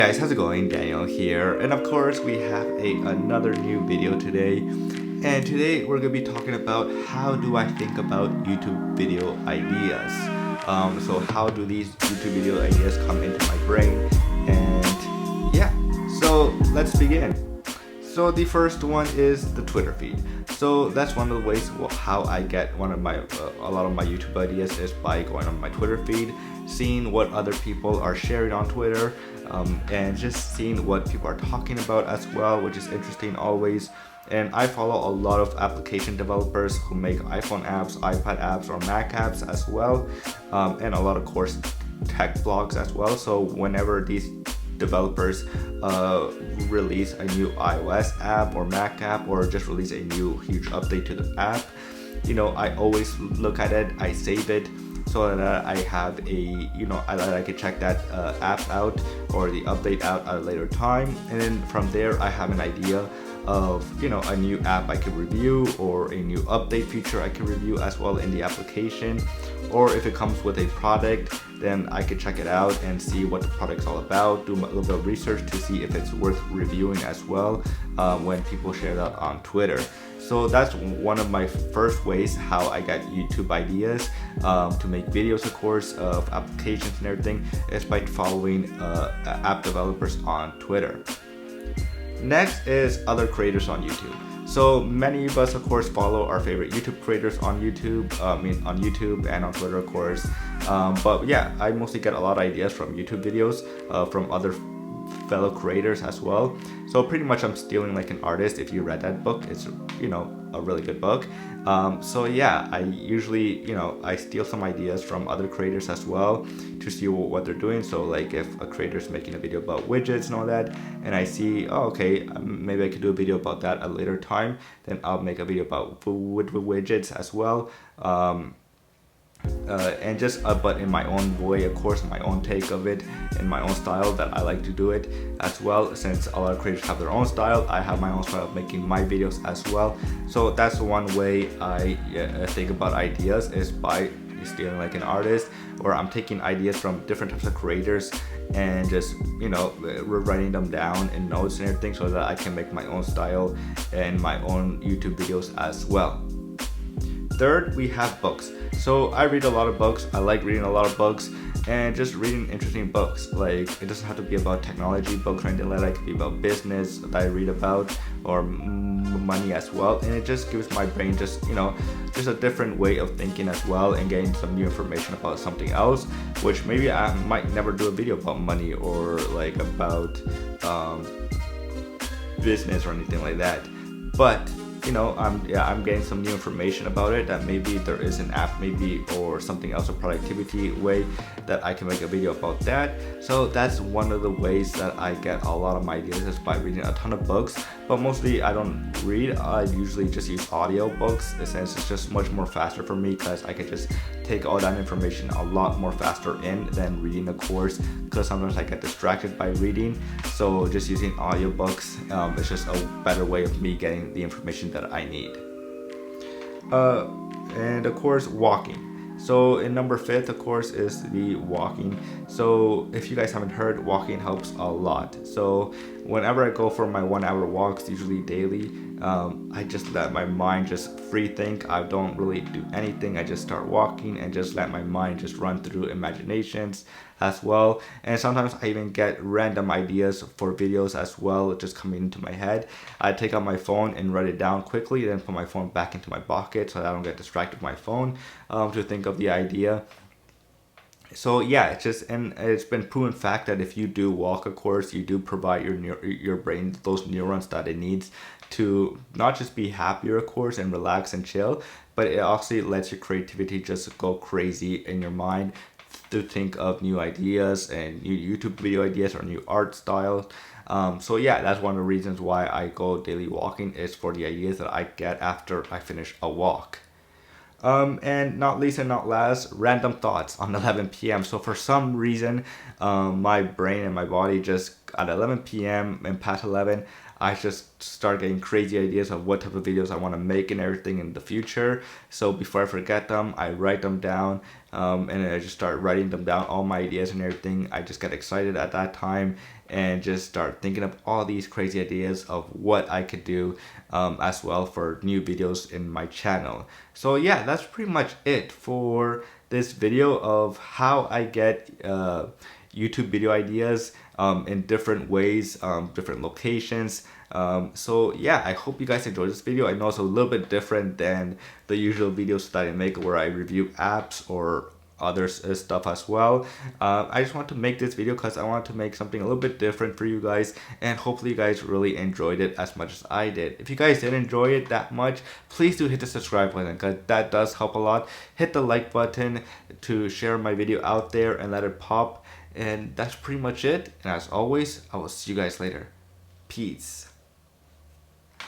Guys, how's it going? Daniel here, and of course we have another new video today. And today we're gonna be talking about how do I think about YouTube video ideas. So how do these YouTube video ideas come into my brain? And yeah, so let's begin. So the first one is the Twitter feed. So that's one of the ways how I get a lot of my YouTube ideas is by going on my Twitter feed, seeing what other people are sharing on Twitter, and just seeing what people are talking about as well, which is interesting always. And I follow a lot of application developers who make iPhone apps, iPad apps, or Mac apps as well, and a lot of course tech blogs as well. So whenever these developers release a new iOS app or Mac app, or just release a new huge update to the app, I always look at it, I save it, so that I have I can check that app out or the update out at a later time. And then from there I have an idea of a new app I could review, or a new update feature I can review as well in the application. Or if it comes with a product, then I could check it out and see what the product's all about, do a little bit of research to see if it's worth reviewing as well when people share that on Twitter. So that's one of my first ways how I get YouTube ideas to make videos, of course, of applications and everything, is by following app developers on Twitter. Next is other creators on YouTube. So many of us, of course, follow our favorite YouTube creators on YouTube. On YouTube and on Twitter, of course. But yeah, I mostly get a lot of ideas from YouTube videos, from other fellow creators as well. So pretty much I'm stealing like an artist. If you read that book, it's a really good book. So yeah, I usually I steal some ideas from other creators as well to see what they're doing. So like if a creator is making a video about widgets and all that, and I see, oh okay, maybe I could do a video about that at a later time, then I'll make a video about widgets as well. And just but in my own way, of course, my own take of it, in my own style that I like to do it as well. Since a lot of creators have their own style, I have my own style of making my videos as well. So that's one way I think about ideas, is by stealing like an artist, or I'm taking ideas from different types of creators and just writing them down in notes and everything, so that I can make my own style and my own YouTube videos as well. Third, we have books. So I read a lot of books. I like reading a lot of books, and just reading interesting books. Like, it doesn't have to be about technology books or anything like that. It could be about business that I read about, or money as well. And it just gives my brain just a different way of thinking as well, and getting some new information about something else, which maybe I might never do a video about money, or like about business or anything like that. But I'm getting some new information about it, that maybe there is an app or something else, a productivity way that I can make a video about that. So that's one of the ways that I get a lot of my ideas, is by reading a ton of books. But mostly I don't read, I usually just use audio books, since it's just much more faster for me, because I can just take all that information a lot more faster in than reading a course, because sometimes I get distracted by reading. So just using audiobooks is just a better way of me getting the information that I need. And of course, walking. So in number 5th, of course, is the walking. So if you guys haven't heard, walking helps a lot. So whenever I go for my 1-hour walks, usually daily, I just let my mind just free think. I don't really do anything. I just start walking and just let my mind just run through imaginations as well. And sometimes I even get random ideas for videos as well, just coming into my head. I take out my phone and write it down quickly, then put my phone back into my pocket so that I don't get distracted with my phone to think of the idea. So yeah, it's been proven fact that if you do walk, of course, you do provide your brain those neurons that it needs to not just be happier, of course, and relax and chill, but it also lets your creativity just go crazy in your mind, to think of new ideas and new YouTube video ideas or new art styles. So yeah, that's one of the reasons why I go daily walking, is for the ideas that I get after I finish a walk. And not least and not last, random thoughts on 11 p.m. So for some reason, my brain and my body just at 11 p.m. and past 11, I just start getting crazy ideas of what type of videos I want to make and everything in the future. So before I forget them, I write them down, and I just start writing them down, all my ideas and everything. I just get excited at that time, and just start thinking of all these crazy ideas of what I could do as well for new videos in my channel. So yeah, that's pretty much it for this video of how I get YouTube video ideas in different ways, different locations. So yeah, I hope you guys enjoyed this video. I know it's a little bit different than the usual videos that I make where I review apps or other stuff as well. I just want to make this video because I want to make something a little bit different for you guys, and hopefully you guys really enjoyed it as much as I did. If you guys did enjoy it that much, please do hit the subscribe button because that does help a lot. Hit the like button to share my video out there and let it pop. And that's pretty much it. And as always, I will see you guys later. Peace.